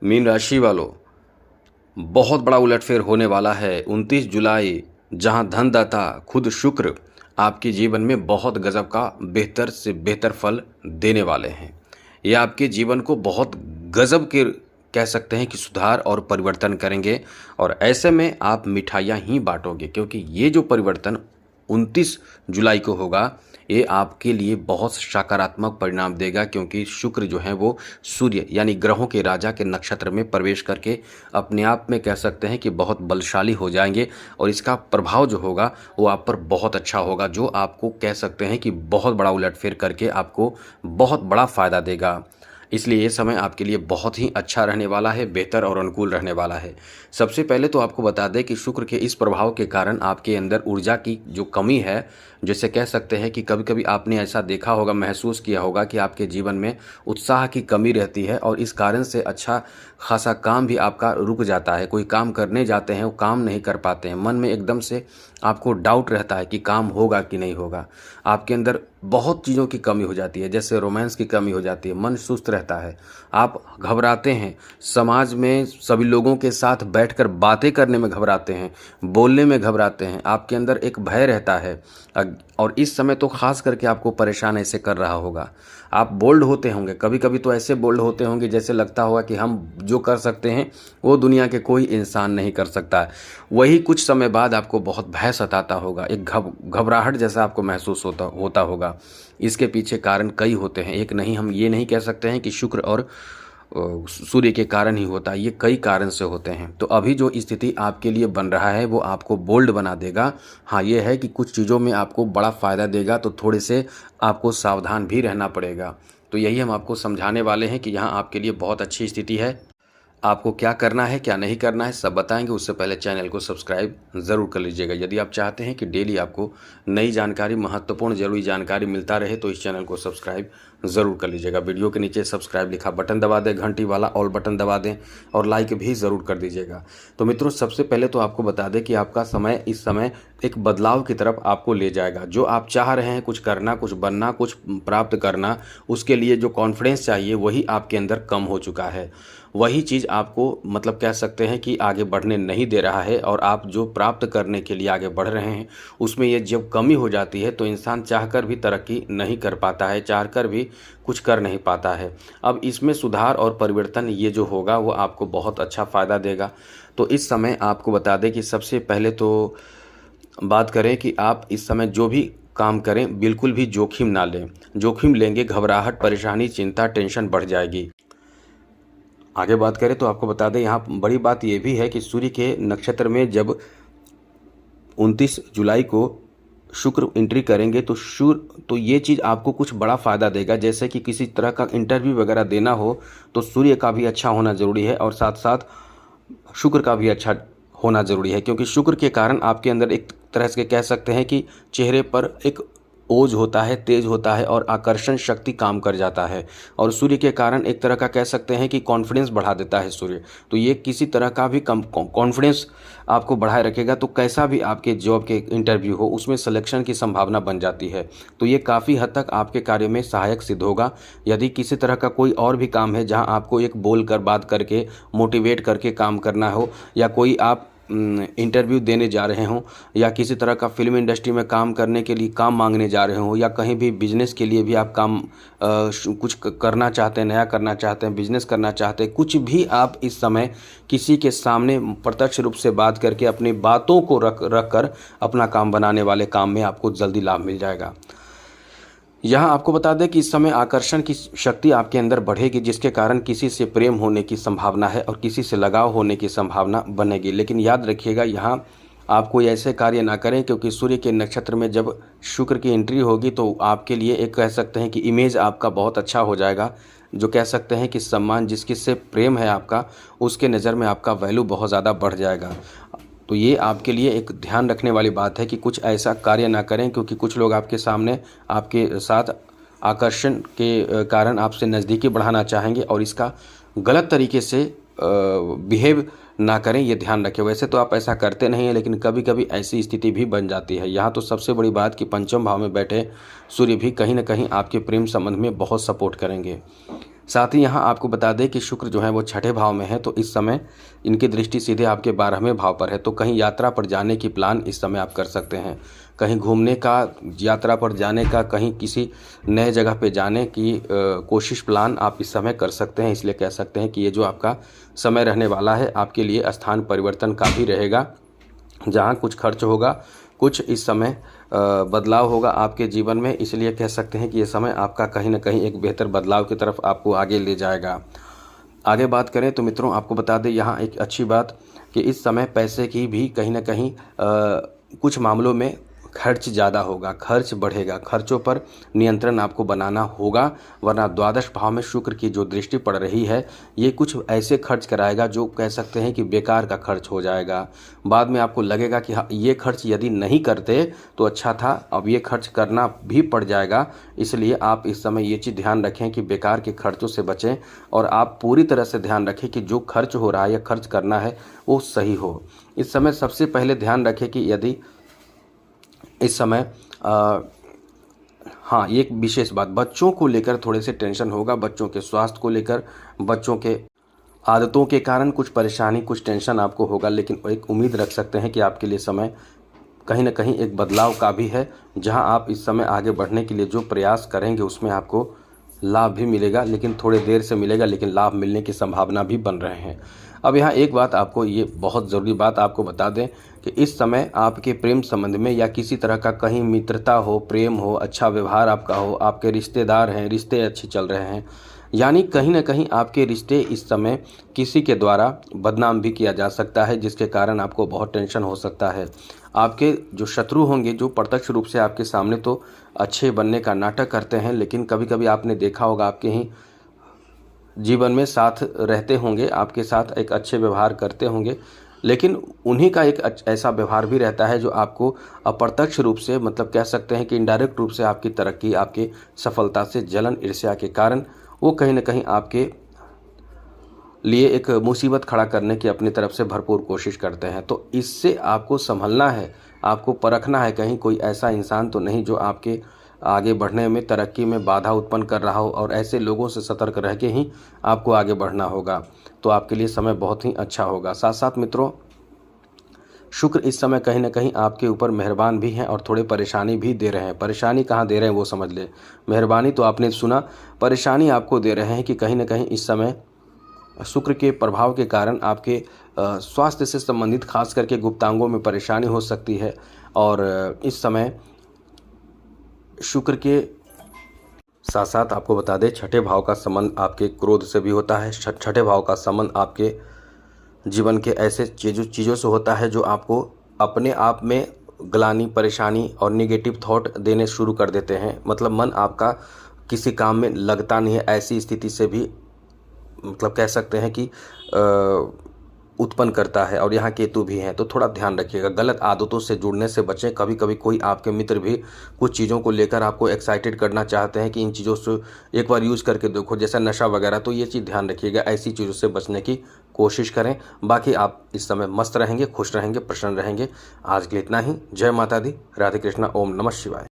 Mean राशि वालों, बहुत बड़ा उलटफेर होने वाला है 29 जुलाई, जहां धनदाता खुद शुक्र आपके जीवन में बहुत गजब का बेहतर से बेहतर फल देने वाले हैं। ये आपके जीवन को बहुत गजब के कह सकते हैं कि सुधार और परिवर्तन करेंगे, और ऐसे में आप मिठाइयाँ ही बांटोगे, क्योंकि ये जो परिवर्तन 29 जुलाई को होगा ये आपके लिए बहुत सकारात्मक परिणाम देगा, क्योंकि शुक्र जो है वो सूर्य यानी ग्रहों के राजा के नक्षत्र में प्रवेश करके अपने आप में कह सकते हैं कि बहुत बलशाली हो जाएंगे, और इसका प्रभाव जो होगा वो आप पर बहुत अच्छा होगा, जो आपको कह सकते हैं कि बहुत बड़ा उलटफेर करके आपको बहुत बड़ा फ़ायदा देगा। इसलिए ये समय आपके लिए बहुत ही अच्छा रहने वाला है, बेहतर और अनुकूल रहने वाला है। सबसे पहले तो आपको बता दें कि शुक्र के इस प्रभाव के कारण आपके अंदर ऊर्जा की जो कमी है, जैसे कह सकते हैं कि कभी-कभी आपने ऐसा देखा होगा, महसूस किया होगा कि आपके जीवन में उत्साह की कमी रहती है, और इस कारण से अच्छा खासा काम भी आपका रुक जाता है। कोई काम करने जाते हैं, वो काम नहीं कर पाते हैं। मन में एकदम से आपको डाउट रहता है कि काम होगा कि नहीं होगा। आपके अंदर बहुत चीज़ों की कमी हो जाती है, जैसे रोमांस की कमी हो जाती है, मन सुस्त रहता है, आप घबराते हैं, समाज में सभी लोगों के साथ बैठकर बातें करने में घबराते हैं, बोलने में घबराते हैं, आपके अंदर एक भय रहता है। और इस समय तो खास करके आपको परेशान ऐसे कर रहा होगा। आप बोल्ड होते होंगे, कभी कभी तो ऐसे बोल्ड होते होंगे जैसे लगता होगा कि हम जो कर सकते हैं वो दुनिया के कोई इंसान नहीं कर सकता है। वही कुछ समय बाद आपको बहुत भय सताता होगा, एक घबराहट जैसा आपको महसूस होता होगा। इसके पीछे कारण कई होते हैं, एक नहीं, हम ये नहीं कह सकते हैं कि शुक्र और सूर्य के कारण ही होता है, ये कई कारण से होते हैं। तो अभी जो स्थिति आपके लिए बन रहा है वो आपको बोल्ड बना देगा। हाँ, ये है कि कुछ चीज़ों में आपको बड़ा फ़ायदा देगा, तो थोड़े से आपको सावधान भी रहना पड़ेगा। तो यही हम आपको समझाने वाले हैं कि यहाँ आपके लिए बहुत अच्छी स्थिति है। आपको क्या करना है, क्या नहीं करना है, सब बताएंगे। उससे पहले चैनल को सब्सक्राइब ज़रूर कर लीजिएगा। यदि आप चाहते हैं कि डेली आपको नई जानकारी, महत्वपूर्ण ज़रूरी जानकारी मिलता रहे, तो इस चैनल को सब्सक्राइब ज़रूर कर लीजिएगा। वीडियो के नीचे सब्सक्राइब लिखा बटन दबा दें, घंटी वाला ऑल बटन दबा दें, और लाइक भी ज़रूर कर दीजिएगा। तो मित्रों, सबसे पहले तो आपको बता दें कि आपका समय इस समय एक बदलाव की तरफ आपको ले जाएगा। जो आप चाह रहे हैं, कुछ करना, कुछ बनना, कुछ प्राप्त करना, उसके लिए जो कॉन्फिडेंस चाहिए वही आपके अंदर कम हो चुका है। वही चीज़ आपको मतलब कह सकते हैं कि आगे बढ़ने नहीं दे रहा है, और आप जो प्राप्त करने के लिए आगे बढ़ रहे हैं उसमें ये जब कमी हो जाती है तो इंसान चाहकर भी तरक्की नहीं कर पाता है, चाहकर भी कुछ कर नहीं पाता है। अब इसमें सुधार और परिवर्तन ये जो होगा वो आपको बहुत अच्छा फ़ायदा देगा। तो इस समय आपको बता दें कि सबसे पहले तो बात करें कि आप इस समय जो भी काम करें बिल्कुल भी जोखिम ना लें। जोखिम लेंगे घबराहट, परेशानी, चिंता, टेंशन बढ़ जाएगी। आगे बात करें तो आपको बता दें, यहाँ बड़ी बात यह भी है कि सूर्य के नक्षत्र में जब 29 जुलाई को शुक्र एंट्री करेंगे तो ये चीज़ आपको कुछ बड़ा फ़ायदा देगा। जैसे कि किसी तरह का इंटरव्यू वगैरह देना हो तो सूर्य का भी अच्छा होना ज़रूरी है, और साथ साथ शुक्र का भी अच्छा होना ज़रूरी है, क्योंकि शुक्र के कारण आपके अंदर एक तरह से कह सकते हैं कि चेहरे पर एक ओज होता है, तेज होता है, और आकर्षण शक्ति काम कर जाता है। और सूर्य के कारण एक तरह का कह सकते हैं कि कॉन्फिडेंस बढ़ा देता है सूर्य। तो ये किसी तरह का भी कम कॉन्फिडेंस आपको बढ़ाए रखेगा, तो कैसा भी आपके जॉब के इंटरव्यू हो उसमें सिलेक्शन की संभावना बन जाती है। तो ये काफ़ी हद तक आपके कार्य में सहायक सिद्ध होगा। यदि किसी तरह का कोई और भी काम है जहाँ आपको एक बोल कर, बात करके, मोटिवेट करके काम करना हो, या कोई आप इंटरव्यू देने जा रहे हों, या किसी तरह का फिल्म इंडस्ट्री में काम करने के लिए काम मांगने जा रहे हों, या कहीं भी बिजनेस के लिए भी आप काम कुछ करना चाहते हैं, नया करना चाहते हैं, बिजनेस करना चाहते हैं, कुछ भी आप इस समय किसी के सामने प्रत्यक्ष रूप से बात करके अपनी बातों को रख कर अपना काम बनाने वाले काम में आपको जल्दी लाभ मिल जाएगा। यहाँ आपको बता दें कि इस समय आकर्षण की शक्ति आपके अंदर बढ़ेगी, जिसके कारण किसी से प्रेम होने की संभावना है और किसी से लगाव होने की संभावना बनेगी। लेकिन याद रखिएगा, यहाँ आप कोई ऐसे कार्य ना करें, क्योंकि सूर्य के नक्षत्र में जब शुक्र की एंट्री होगी तो आपके लिए एक कह सकते हैं कि इमेज आपका बहुत अच्छा हो जाएगा। जो कह सकते हैं कि सम्मान, जिसके से प्रेम है आपका, उसके नज़र में आपका वैल्यू बहुत ज़्यादा बढ़ जाएगा। तो ये आपके लिए एक ध्यान रखने वाली बात है कि कुछ ऐसा कार्य ना करें, क्योंकि कुछ लोग आपके सामने आपके साथ आकर्षण के कारण आपसे नज़दीकी बढ़ाना चाहेंगे, और इसका गलत तरीके से बिहेव ना करें, ये ध्यान रखें। वैसे तो आप ऐसा करते नहीं हैं, लेकिन कभी कभी ऐसी स्थिति भी बन जाती है। यहाँ तो सबसे बड़ी बात कि पंचम भाव में बैठे सूर्य भी कहीं ना कहीं आपके प्रेम संबंध में बहुत सपोर्ट करेंगे। साथ ही यहाँ आपको बता दें कि शुक्र जो है वो छठे भाव में है, तो इस समय इनकी दृष्टि सीधे आपके 12वें भाव पर है। तो कहीं यात्रा पर जाने की प्लान इस समय आप कर सकते हैं, कहीं घूमने का, यात्रा पर जाने का, कहीं किसी नए जगह पे जाने की कोशिश प्लान आप इस समय कर सकते हैं। इसलिए कह सकते हैं कि ये जो आपका समय रहने वाला है आपके लिए स्थान परिवर्तन का भी रहेगा, जहाँ कुछ खर्च होगा, कुछ इस समय बदलाव होगा आपके जीवन में। इसलिए कह सकते हैं कि ये समय आपका कहीं ना कहीं एक बेहतर बदलाव की तरफ आपको आगे ले जाएगा। आगे बात करें तो मित्रों आपको बता दें यहाँ एक अच्छी बात कि इस समय पैसे की भी कहीं ना कहीं कुछ मामलों में खर्च ज़्यादा होगा, खर्च बढ़ेगा, खर्चों पर नियंत्रण आपको बनाना होगा, वरना द्वादश भाव में शुक्र की जो दृष्टि पड़ रही है ये कुछ ऐसे खर्च कराएगा जो कह सकते हैं कि बेकार का खर्च हो जाएगा। बाद में आपको लगेगा कि हाँ ये खर्च यदि नहीं करते तो अच्छा था, अब ये खर्च करना भी पड़ जाएगा। इसलिए आप इस समय ये चीज़ ध्यान रखें कि बेकार के खर्चों से बचें और आप पूरी तरह से ध्यान रखें कि जो खर्च हो रहा है या खर्च करना है वो सही हो। इस समय सबसे पहले ध्यान रखें कि यदि इस समय हाँ एक विशेष बात, बच्चों को लेकर थोड़े से टेंशन होगा, बच्चों के स्वास्थ्य को लेकर, बच्चों के आदतों के कारण कुछ परेशानी, कुछ टेंशन आपको होगा, लेकिन एक उम्मीद रख सकते हैं कि आपके लिए समय कहीं ना कहीं एक बदलाव का भी है, जहां आप इस समय आगे बढ़ने के लिए जो प्रयास करेंगे उसमें आपको लाभ भी मिलेगा, लेकिन थोड़े देर से मिलेगा, लेकिन लाभ मिलने की संभावना भी बन रहे हैं। अब यहाँ एक बात आपको, ये बहुत ज़रूरी बात आपको बता दें कि इस समय आपके प्रेम संबंध में या किसी तरह का कहीं मित्रता हो, प्रेम हो, अच्छा व्यवहार आपका हो, आपके रिश्तेदार हैं, रिश्ते अच्छे चल रहे हैं, यानी कहीं ना कहीं आपके रिश्ते इस समय किसी के द्वारा बदनाम भी किया जा सकता है, जिसके कारण आपको बहुत टेंशन हो सकता है। आपके जो शत्रु होंगे, जो प्रत्यक्ष रूप से आपके सामने तो अच्छे बनने का नाटक करते हैं, लेकिन कभी कभी आपने देखा होगा आपके ही जीवन में साथ रहते होंगे, आपके साथ एक अच्छे व्यवहार करते होंगे, लेकिन उन्हीं का एक ऐसा व्यवहार भी रहता है जो आपको अप्रत्यक्ष रूप से, मतलब कह सकते हैं कि इनडायरेक्ट रूप से आपकी तरक्की, आपकी सफलता से जलन, ईर्ष्या के कारण वो कहीं ना कहीं आपके लिए एक मुसीबत खड़ा करने की अपनी तरफ से भरपूर कोशिश करते हैं। तो इससे आपको संभलना है, आपको परखना है, कहीं कोई ऐसा इंसान तो नहीं जो आपके आगे बढ़ने में, तरक्की में बाधा उत्पन्न कर रहा हो, और ऐसे लोगों से सतर्क रह के ही आपको आगे बढ़ना होगा। तो आपके लिए समय बहुत ही अच्छा होगा। साथ साथ मित्रों शुक्र इस समय कहीं ना कहीं आपके ऊपर मेहरबान भी हैं और थोड़े परेशानी भी दे रहे हैं। परेशानी कहाँ दे रहे हैं वो समझ ले, मेहरबानी तो आपने सुना, परेशानी आपको दे रहे हैं कि कहीं ना कहीं इस समय शुक्र के प्रभाव के कारण आपके स्वास्थ्य से संबंधित खास करके गुप्तांगों में परेशानी हो सकती है। और इस समय शुक्र के साथ साथ आपको बता दें छठे भाव का संबंध आपके क्रोध से भी होता है। छठे भाव का संबंध आपके जीवन के ऐसे चीज़ों से होता है जो आपको अपने आप में ग्लानि, परेशानी और निगेटिव थॉट देने शुरू कर देते हैं। मतलब मन आपका किसी काम में लगता नहीं है, ऐसी स्थिति से भी मतलब कह सकते हैं कि उत्पन्न करता है। और यहाँ केतु भी हैं, तो थोड़ा ध्यान रखिएगा, गलत आदतों से जुड़ने से बचें। कभी कभी कोई आपके मित्र भी कुछ चीज़ों को लेकर आपको एक्साइटेड करना चाहते हैं कि इन चीज़ों से एक बार यूज़ करके देखो, जैसा नशा वगैरह, तो ये चीज़ ध्यान रखिएगा, ऐसी चीज़ों से बचने की कोशिश करें। बाकी आप इस समय मस्त रहेंगे, खुश रहेंगे, प्रसन्न रहेंगे। आज के लिए इतना ही। जय माता दी, राधे कृष्णा, ओम नमः शिवाय।